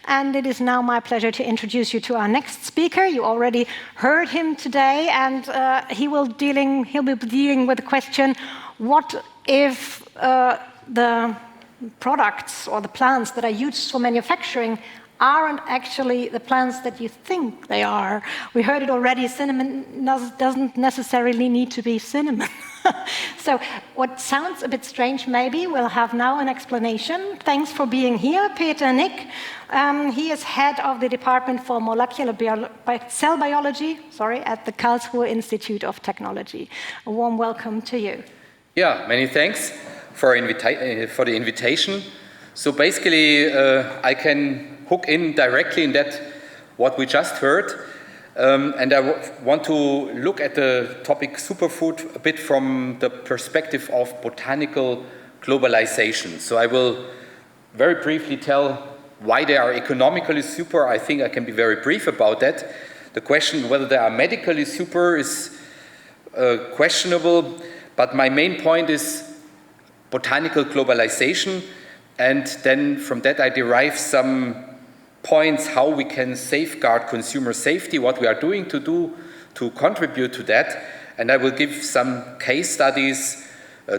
And it is now my pleasure to introduce you to our next speaker. You already heard him today, and he'll be dealing with the question, what if the products or the plants that are used for manufacturing aren't actually the plants that you think they are? We heard it already, cinnamon doesn't necessarily need to be cinnamon. So what sounds a bit strange maybe, we'll have now an explanation. Thanks for being here, Peter Nick. He is head of the Department for Molecular Cell Biology at the Karlsruhe Institute of Technology. A warm welcome to you. Yeah, many thanks for the invitation. So basically, I can hook in directly in that what we just heard. And I want to look at the topic superfood a bit from the perspective of botanical globalization. So I will very briefly tell why they are economically super. I think I can be very brief about that. The question whether they are medically super is questionable, but my main point is botanical globalization, and then from that I derive some points how we can safeguard consumer safety, what we are doing to contribute to that. And I will give some case studies,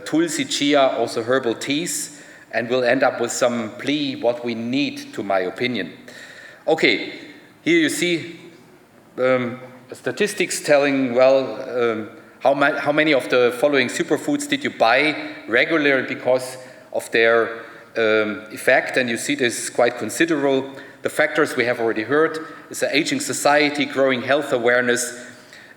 tulsi, chia, also herbal teas, and we'll end up with some plea, what we need, to my opinion. Okay, here you see statistics telling, well, how many of the following superfoods did you buy regularly because of their effect, and you see this is quite considerable. The factors we have already heard is an aging society, growing health awareness,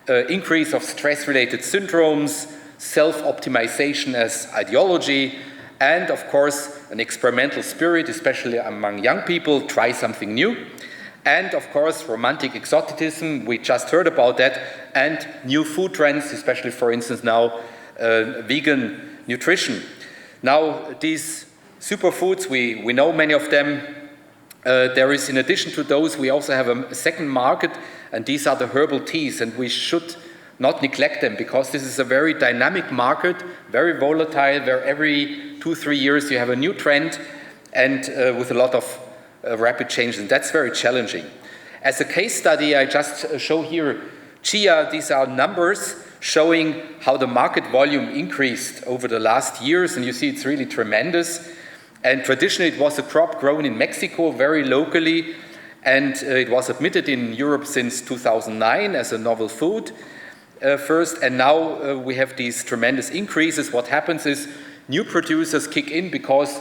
increase of stress-related syndromes, self-optimization as ideology, and of course an experimental spirit, especially among young people, try something new. And of course romantic exoticism, we just heard about that, and new food trends, especially for instance now vegan nutrition. Now these superfoods, we know many of them. There is, in addition to those, we also have a second market, and these are the herbal teas, and we should not neglect them because this is a very dynamic market, very volatile, where every 2-3 years you have a new trend, and with a lot of rapid changes, and that's very challenging. As a case study, I just show here chia. These are numbers showing how the market volume increased over the last years, and you see it's really tremendous. And traditionally, it was a crop grown in Mexico, very locally, and it was admitted in Europe since 2009 as a novel food first, and now we have these tremendous increases. What happens is new producers kick in because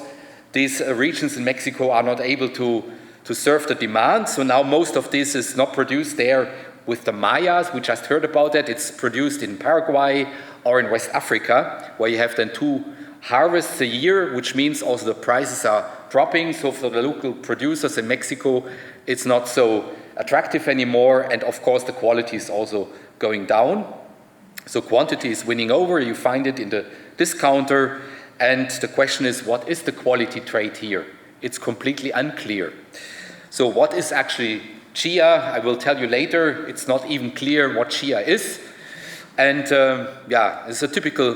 these regions in Mexico are not able to serve the demand, so now most of this is not produced there with the Mayas. We just heard about that. It's produced in Paraguay or in West Africa, where you have then 2 harvests a year, which means also the prices are dropping. So for the local producers in Mexico, it's not so attractive anymore. And of course, the quality is also going down. So quantity is winning over. You find it in the discounter. And the question is, what is the quality trait here? It's completely unclear. So what is actually chia? I will tell you later. It's not even clear what chia is. And it's a typical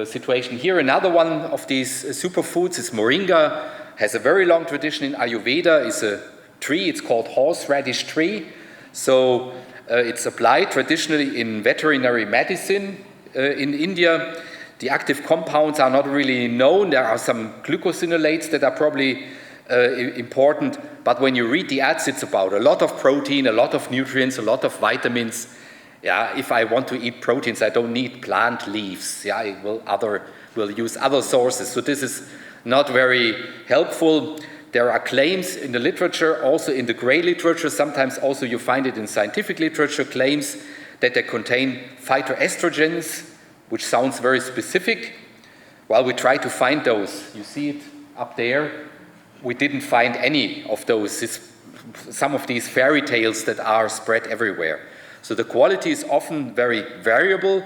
situation here. Another one of these superfoods is moringa, has a very long tradition in Ayurveda. It's a tree, it's called horseradish tree. So it's applied traditionally in veterinary medicine in India. The active compounds are not really known. There are some glucosinolates that are probably important, but when you read the ads, it's about a lot of protein, a lot of nutrients, a lot of vitamins. Yeah, if I want to eat proteins, I don't need plant leaves. Yeah, I will use other sources. So this is not very helpful. There are claims in the literature, also in the gray literature, sometimes also you find it in scientific literature, claims that they contain phytoestrogens, which sounds very specific. While we try to find those, you see it up there, we didn't find any of those. It's some of these fairy tales that are spread everywhere. So the quality is often very variable.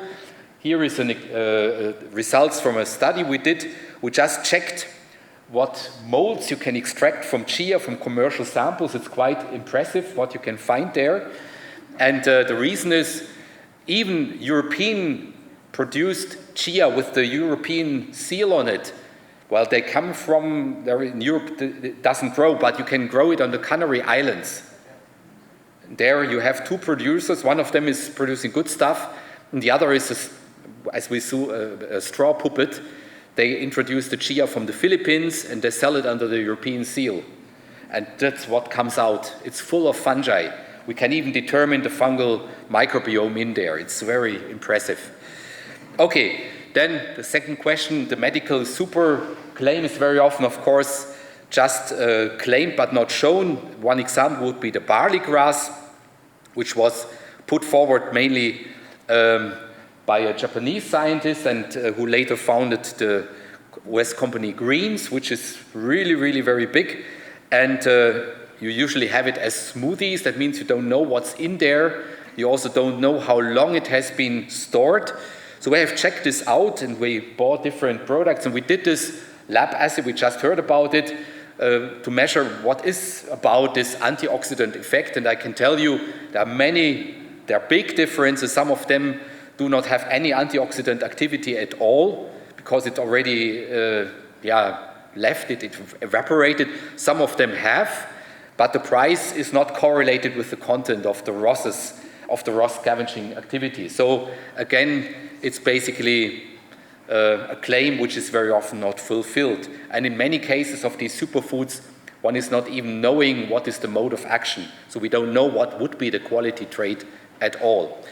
Here is results from a study we did. We just checked what molds you can extract from chia from commercial samples. It's quite impressive what you can find there. And the reason is even European produced chia with the European seal on it Well, they come from, there in Europe it doesn't grow, but you can grow it on the Canary Islands. There you have two producers, one of them is producing good stuff, and the other is, as we saw, a straw puppet. They introduce the chia from the Philippines and they sell it under the European seal. And that's what comes out. It's full of fungi. We can even determine the fungal microbiome in there. It's very impressive. Okay, then the second question, the medical super claim is very often, of course, just claimed but not shown. One example would be the barley grass, which was put forward mainly by a Japanese scientist and who later founded the US company Greens, which is really, really very big. And you usually have it as smoothies. That means you don't know what's in there. You also don't know how long it has been stored. So we have checked this out and we bought different products and we did this lab assay, we just heard about it, to measure what is about this antioxidant effect. And I can tell you there are big differences. Some of them do not have any antioxidant activity at all because it already left it evaporated. Some of them have, but the price is not correlated with the content of the ROS scavenging activity. So again, it's basically a claim which is very often not fulfilled. And in many cases of these superfoods, one is not even knowing what is the mode of action. So we don't know what would be the quality trait at all.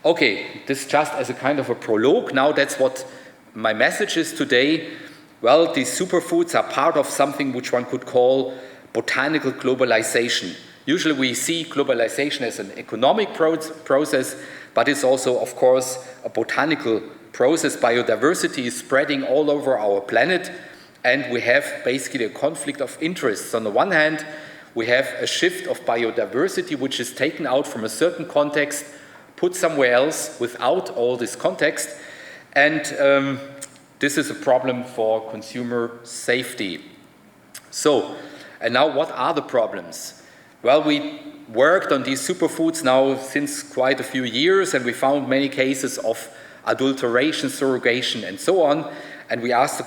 Okay, this just as a kind of a prologue. Now that's what my message is today. Well, these superfoods are part of something which one could call botanical globalization. Usually we see globalization as an economic process, but it's also, of course, a botanical process. Biodiversity is spreading all over our planet, and we have basically a conflict of interests. On the one hand, we have a shift of biodiversity, which is taken out from a certain context, put somewhere else without all this context, and this is a problem for consumer safety. So, and now what are the problems? Well, we worked on these superfoods now since quite a few years, and we found many cases of adulteration, surrogation, and so on. And we asked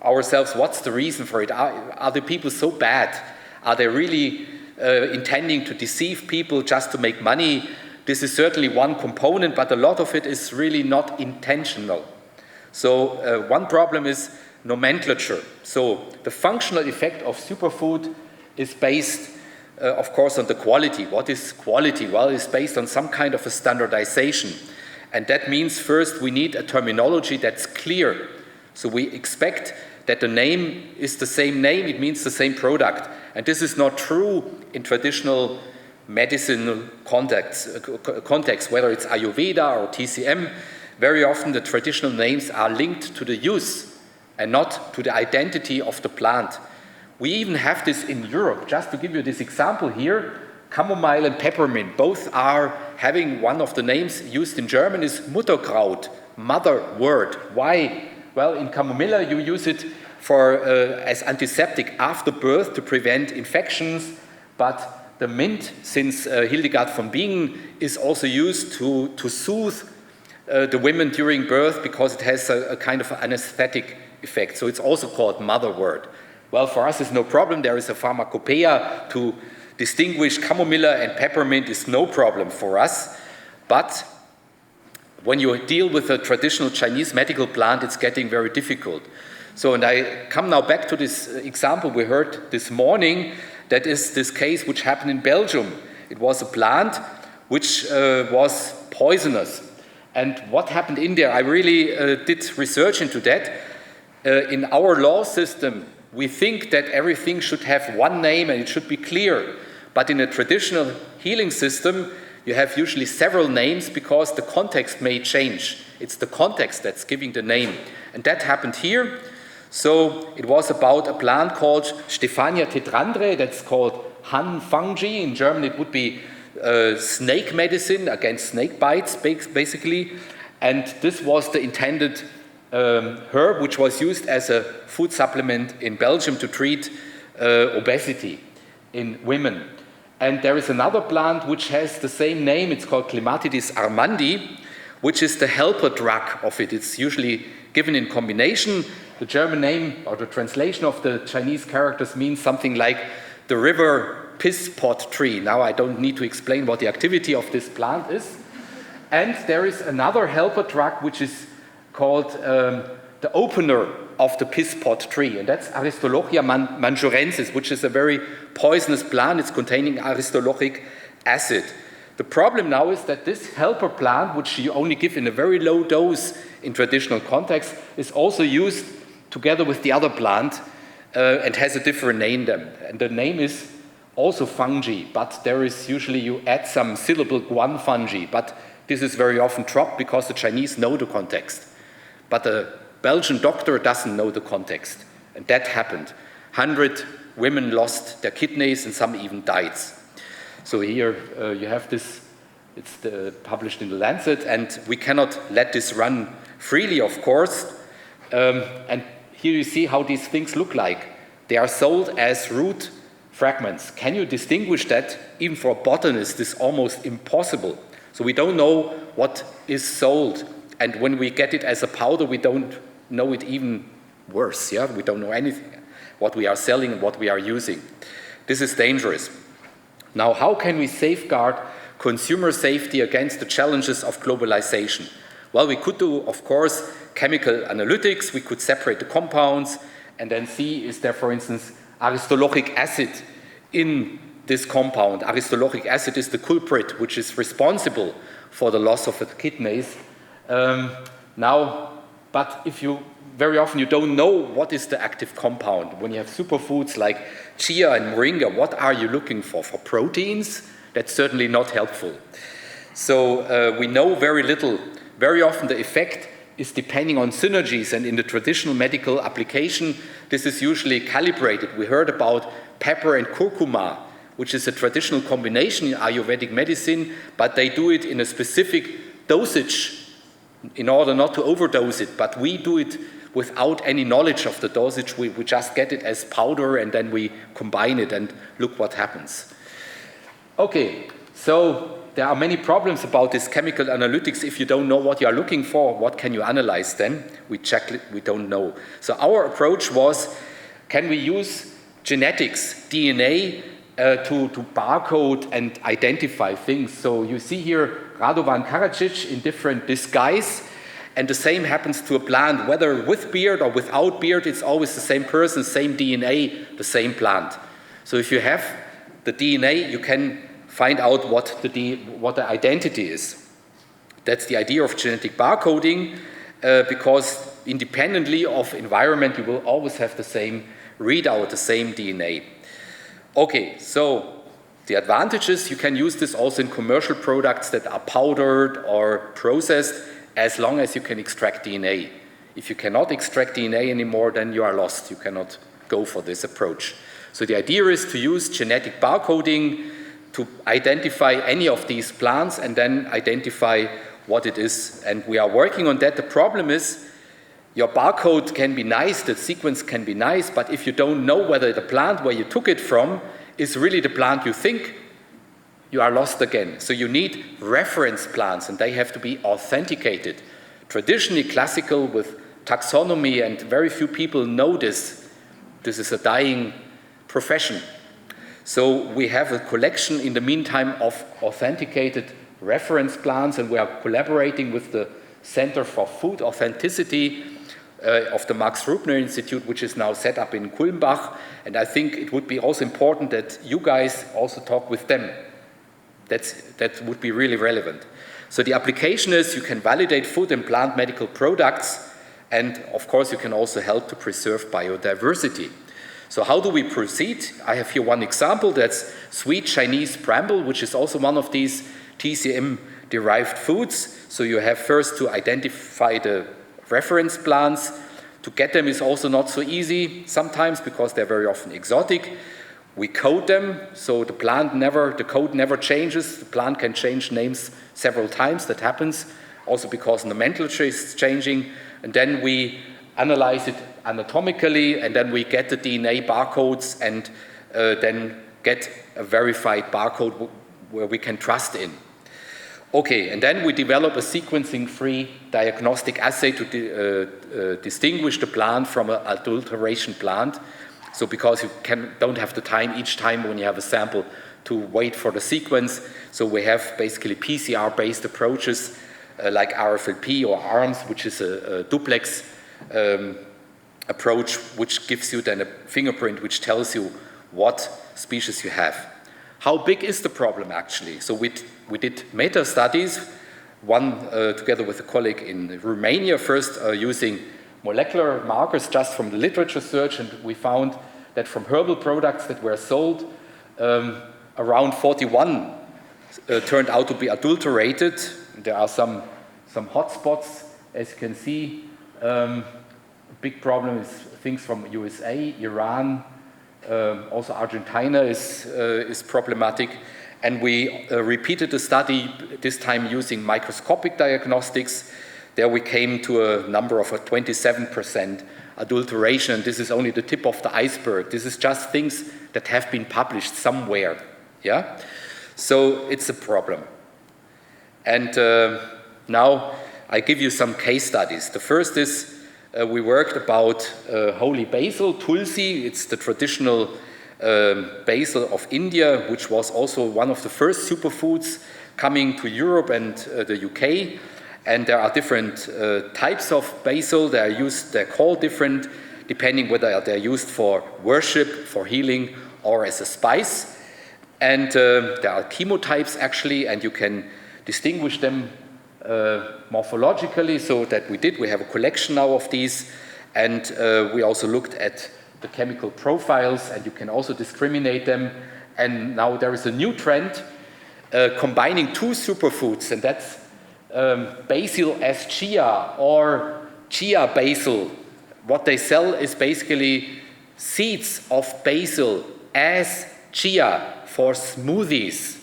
ourselves, what's the reason for it? Are the people so bad? Are they really intending to deceive people just to make money? This is certainly one component, but a lot of it is really not intentional. So one problem is nomenclature. So the functional effect of superfood is based of course, on the quality. What is quality? Well, it's based on some kind of a standardization. And that means first we need a terminology that's clear. So we expect that the name is the same name, it means the same product. And this is not true in traditional medicinal context, whether it's Ayurveda or TCM. Very often the traditional names are linked to the use and not to the identity of the plant. We even have this in Europe. Just to give you this example here, chamomile and peppermint, both are having one of the names used in German is Mutterkraut, mother word. Why? Well, in chamomilla you use it for as antiseptic after birth to prevent infections, but the mint, since Hildegard von Bingen, is also used to soothe the women during birth because it has a kind of anesthetic effect. So it's also called mother word. Well, for us it's no problem. There is a pharmacopoeia to distinguish chamomilla and peppermint is no problem for us. But when you deal with a traditional Chinese medical plant, it's getting very difficult. So, and I come now back to this example we heard this morning. That is this case which happened in Belgium. It was a plant which was poisonous. And what happened in there? I really did research into that. In our law system, we think that everything should have one name and it should be clear. But in a traditional healing system, you have usually several names because the context may change. It's the context that's giving the name. And that happened here. So it was about a plant called Stephania tetrandre, that's called Han fungi. In German it would be snake medicine against snake bites, basically. And this was the intended herb which was used as a food supplement in Belgium to treat obesity in women. And there is another plant which has the same name. It's called Clematidis armandi, which is the helper drug of it. It's usually given in combination. the German name or the translation of the Chinese characters means something like the river piss pot tree. Now I don't need to explain what the activity of this plant is. And there is another helper drug which is called the opener of the piss pot tree, and that's Aristolochia manchurensis, which is a very poisonous plant. It's containing aristolochic acid. The problem now is that this helper plant, which you only give in a very low dose in traditional context, is also used together with the other plant and has a different name then. And the name is also fungi, but there is usually you add some syllable guan fungi, but this is very often dropped because the Chinese know the context. But the Belgian doctor doesn't know the context, and that happened. 100 women lost their kidneys and some even died. So here you have this, it's published in the Lancet, and we cannot let this run freely, of course. And here you see how these things look like. They are sold as root fragments. Can you distinguish that? Even for a botanist, it's almost impossible. So we don't know what is sold. And when we get it as a powder, we don't know it even worse. Yeah? We don't know anything, what we are selling and what we are using. This is dangerous. Now, how can we safeguard consumer safety against the challenges of globalization? Well, we could do, of course, chemical analytics. We could separate the compounds and then see, is there, for instance, aristolochic acid in this compound. Aristolochic acid is the culprit which is responsible for the loss of the kidneys. But if you, very often you don't know what is the active compound. When you have superfoods like chia and moringa, what are you looking for? For proteins? That's certainly not helpful. So we know very little. Very often the effect is depending on synergies, and in the traditional medical application, this is usually calibrated. We heard about pepper and curcuma, which is a traditional combination in Ayurvedic medicine, but they do it in a specific dosage in order not to overdose it, but we do it without any knowledge of the dosage. We just get it as powder and then we combine it and look what happens. Okay, so there are many problems about this chemical analytics. If you don't know what you are looking for, what can you analyze then? We check it, we don't know. So our approach was, can we use genetics, DNA, to barcode and identify things? So you see here Radovan Karadzic in different disguise, and the same happens to a plant, whether with beard or without beard, it's always the same person, same DNA, the same plant. So if you have the DNA, you can find out what the identity is. That's the idea of genetic barcoding, because independently of environment, you will always have the same readout, the same DNA. Okay, so the advantages, you can use this also in commercial products that are powdered or processed, as long as you can extract DNA. If you cannot extract DNA anymore, then you are lost. You cannot go for this approach. So the idea is to use genetic barcoding to identify any of these plants and then identify what it is. And we are working on that. The problem is, your barcode can be nice, the sequence can be nice, but if you don't know whether the plant where you took it from is really the plant you think, you are lost again. So you need reference plants, and they have to be authenticated. Traditionally classical with taxonomy, and very few people know this. This is a dying profession. So we have a collection in the meantime of authenticated reference plants, and we are collaborating with the Center for Food Authenticity of the Max Rubner Institute, which is now set up in Kulmbach. And I think it would be also important that you guys also talk with them. That would be really relevant. So the application is you can validate food and plant medical products, and of course you can also help to preserve biodiversity. So how do we proceed? I have here one example. That's sweet Chinese bramble, which is also one of these TCM-derived foods. So you have first to identify the reference plants. To get them is also not so easy sometimes because they're very often exotic. We code them, so the code never changes. The plant can change names several times. That happens also because nomenclature is changing. And then we analyze it anatomically, and then we get the DNA barcodes and then get a verified barcode where we can trust in. Okay, and then we develop a sequencing-free diagnostic assay to distinguish the plant from an adulteration plant. So because you don't have the time each time when you have a sample to wait for the sequence, so we have basically PCR-based approaches like RFLP or ARMS, which is a duplex approach, which gives you then a fingerprint which tells you what species you have. How big is the problem actually? So we did meta-studies, one together with a colleague in Romania, first using molecular markers just from the literature search, and we found that from herbal products that were sold, around 41 turned out to be adulterated. There are some hotspots, as you can see. A big problem is things from USA, Iran, also Argentina is problematic. And we repeated the study, this time using microscopic diagnostics. There we came to a number of 27% adulteration. This is only the tip of the iceberg. This is just things that have been published somewhere. Yeah? So it's a problem. And now I give you some case studies. The first is we worked about holy basil, tulsi. It's the traditional basil of India, which was also one of the first superfoods coming to Europe and the UK. And there are different types of basil. They're called different depending whether they're used for worship, for healing, or as a spice. And there are chemotypes actually, and you can distinguish them morphologically. So that we have a collection now of these, and we also looked at the chemical profiles, and you can also discriminate them. And now there is a new trend combining two superfoods, and that's basil as chia or chia basil. What they sell is basically seeds of basil as chia for smoothies.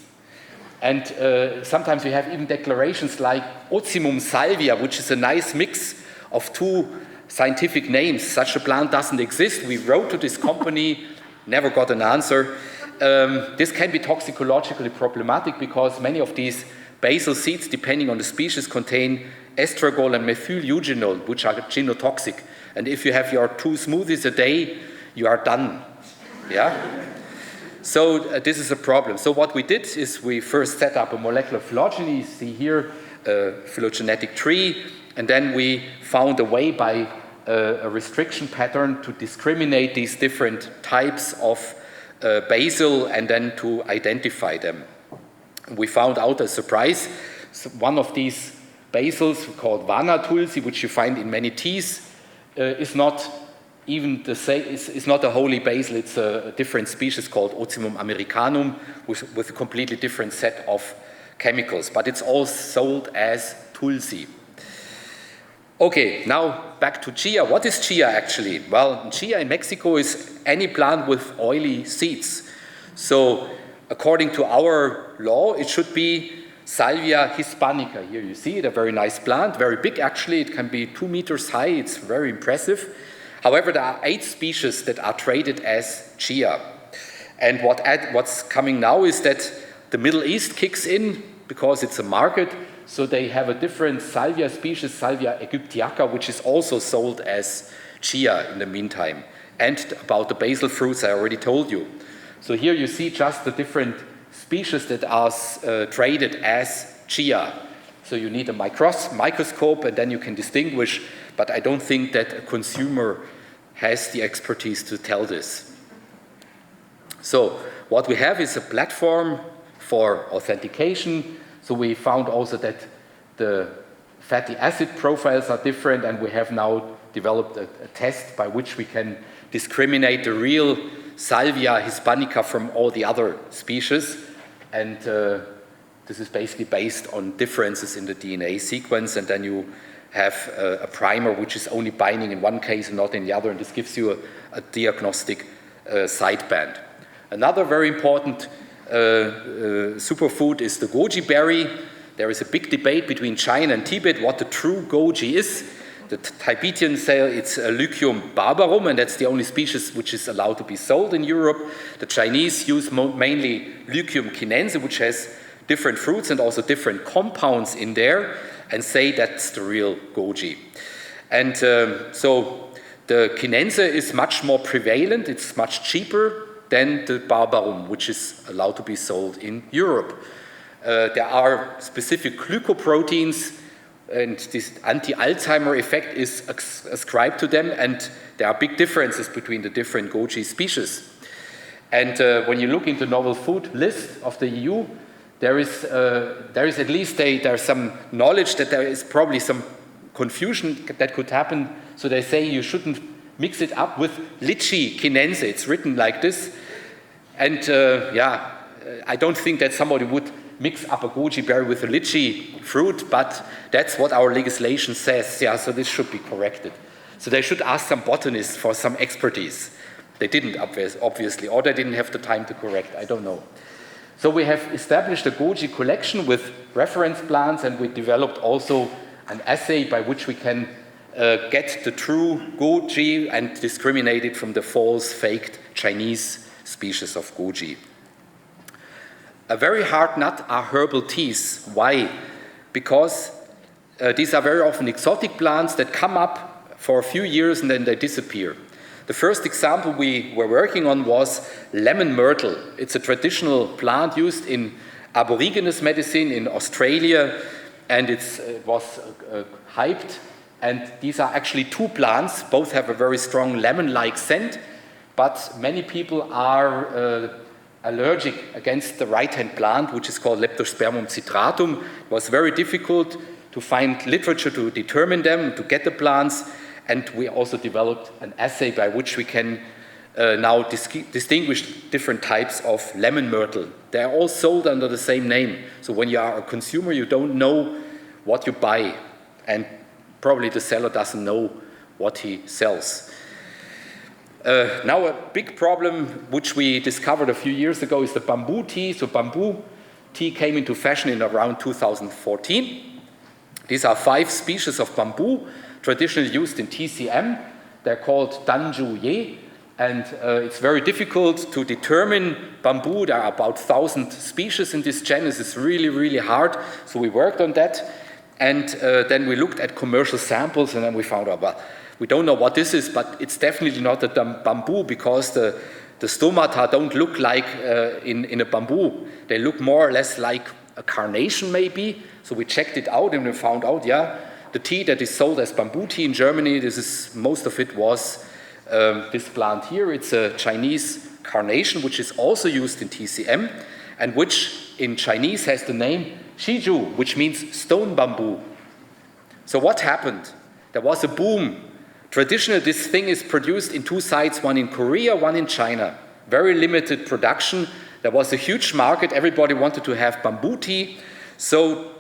And sometimes we have even declarations like Ocimum salvia, which is a nice mix of two scientific names. Such a plant doesn't exist. We wrote to this company, never got an answer. This can be toxicologically problematic because many of these basil seeds, depending on the species, contain estragol and methyl-eugenol, which are genotoxic. And if you have your 2 smoothies a day, you are done. Yeah? So this is a problem. So what we did is we first set up a molecular phylogeny. You see here a phylogenetic tree, and then we found a way by a restriction pattern to discriminate these different types of basil and then to identify them. We found out a surprise. So one of these basils called Vana tulsi, which you find in many teas, is not even the same. It's not a holy basil. It's a different species called Ocimum americanum with a completely different set of chemicals. But it's all sold as tulsi. Okay, now back to chia. What is chia actually? Well, chia in Mexico is any plant with oily seeds. So according to our law, it should be Salvia hispanica. Here you see it, a very nice plant, very big actually. It can be 2 meters high. It's very impressive. However, there are 8 species that are traded as chia. And what's coming now is that the Middle East kicks in because it's a market. So they have a different Salvia species, Salvia aegyptiaca, which is also sold as chia in the meantime. And about the basil fruits, I already told you. So here you see just the different species that are traded as chia. So you need a microscope and then you can distinguish, but I don't think that a consumer has the expertise to tell this. So what we have is a platform for authentication. So we found also that the fatty acid profiles are different, and we have now developed a test by which we can discriminate the real Salvia hispanica from all the other species. And this is basically based on differences in the DNA sequence, and then you have a primer which is only binding in one case and not in the other, and this gives you a diagnostic sideband. Another very important superfood is the goji berry. There is a big debate between China and Tibet what the true goji is. The Tibetan say it's Lycium barbarum, and that's the only species which is allowed to be sold in Europe. The Chinese use mainly Lycium chinense, which has different fruits and also different compounds in there and say that's the real goji. And so the Chinense is much more prevalent, it's much cheaper than the Barbarum, which is allowed to be sold in Europe. There are specific glycoproteins, and this anti-Alzheimer effect is ascribed to them, and there are big differences between the different goji species. And when you look into the novel food list of the EU, there is at least there's some knowledge that there is probably some confusion that could happen. So they say you shouldn't mix it up with lychee Chinense. It's written like this. And I don't think that somebody would mix up a goji berry with a lychee fruit, but that's what our legislation says. Yeah, so this should be corrected. So they should ask some botanists for some expertise. They didn't, obviously, or they didn't have the time to correct. I don't know. So we have established a goji collection with reference plants, and we developed also an assay by which we can get the true goji and discriminate it from the false, faked Chinese species of goji. A very hard nut are herbal teas. Why? Because these are very often exotic plants that come up for a few years and then they disappear. The first example we were working on was lemon myrtle. It's a traditional plant used in Aborigines medicine in Australia, and it was hyped. And these are actually two plants. Both have a very strong lemon-like scent, but many people are allergic against the right-hand plant, which is called Leptospermum citratum. It was very difficult to find literature to determine them, to get the plants. And we also developed an assay by which we can now distinguish different types of lemon myrtle. They are all sold under the same name. So when you are a consumer, you don't know what you buy. And probably the seller doesn't know what he sells. Now a big problem which we discovered a few years ago is the bamboo tea. So bamboo tea came into fashion in around 2014. These are 5 species of bamboo traditionally used in TCM. They're called Danju Ye, and it's very difficult to determine bamboo. There are about 1,000 species in this genus. It's really, really hard. So we worked on that, and then we looked at commercial samples, and then we found out, well, we don't know what this is, but it's definitely not a bamboo because the stomata don't look like in a bamboo. They look more or less like a carnation maybe. So we checked it out and we found out, yeah, the tea that is sold as bamboo tea in Germany, most of it was this plant here. It's a Chinese carnation, which is also used in TCM, and which in Chinese has the name Shiju, which means stone bamboo. So what happened? There was a boom. Traditionally, this thing is produced in 2 sites, one in Korea, one in China. Very limited production. There was a huge market. Everybody wanted to have bamboo tea. So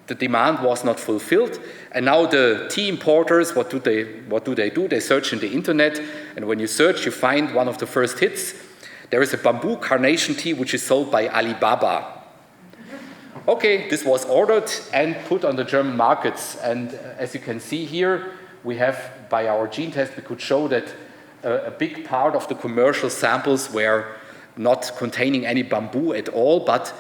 the demand was not fulfilled, and now the tea importers, what do they do? They search in the internet, and when you search, you find one of the first hits. There is a bamboo carnation tea which is sold by Alibaba. Okay, this was ordered and put on the German markets, and as you can see here, we have, by our gene test, we could show that a big part of the commercial samples were not containing any bamboo at all, but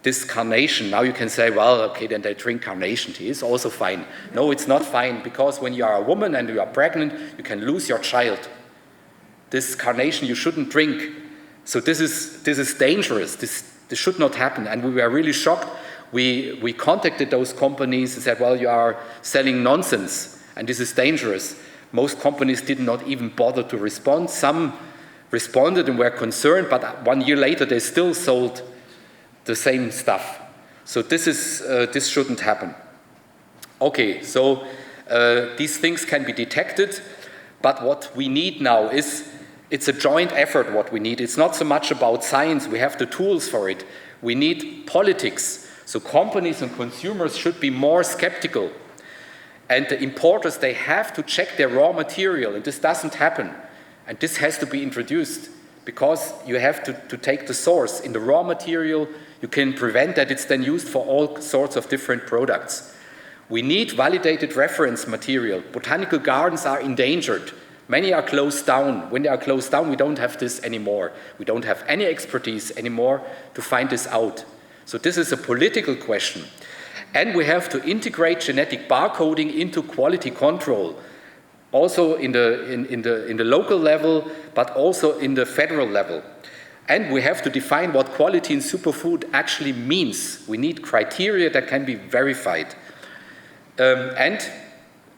this carnation. Now you can say, well, okay, then they drink carnation tea. It's also fine. No, it's not fine, because when you are a woman and you are pregnant, you can lose your child. This carnation you shouldn't drink. So this is dangerous. This should not happen. And we were really shocked. We contacted those companies and said, well, you are selling nonsense, and this is dangerous. Most companies did not even bother to respond. Some responded and were concerned, but 1 year later they still sold the same stuff. So this shouldn't happen. Okay, so these things can be detected, but what we need now is, it's a joint effort what we need. It's not so much about science, we have the tools for it. We need politics. So companies and consumers should be more skeptical. And the importers, they have to check their raw material, and this doesn't happen. And this has to be introduced, because you have to take the source. In the raw material, you can prevent that it's then used for all sorts of different products. We need validated reference material. Botanical gardens are endangered. Many are closed down. When they are closed down, we don't have this anymore. We don't have any expertise anymore to find this out. So this is a political question. And we have to integrate genetic barcoding into quality control, also in the local level, but also in the federal level. And we have to define what quality in superfood actually means. We need criteria that can be verified. And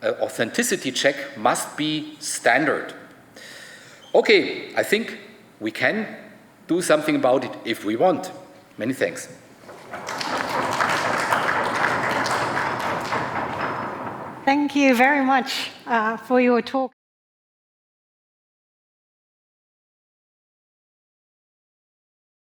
an authenticity check must be standard. Okay, I think we can do something about it if we want. Many thanks. Thank you very much for your talk.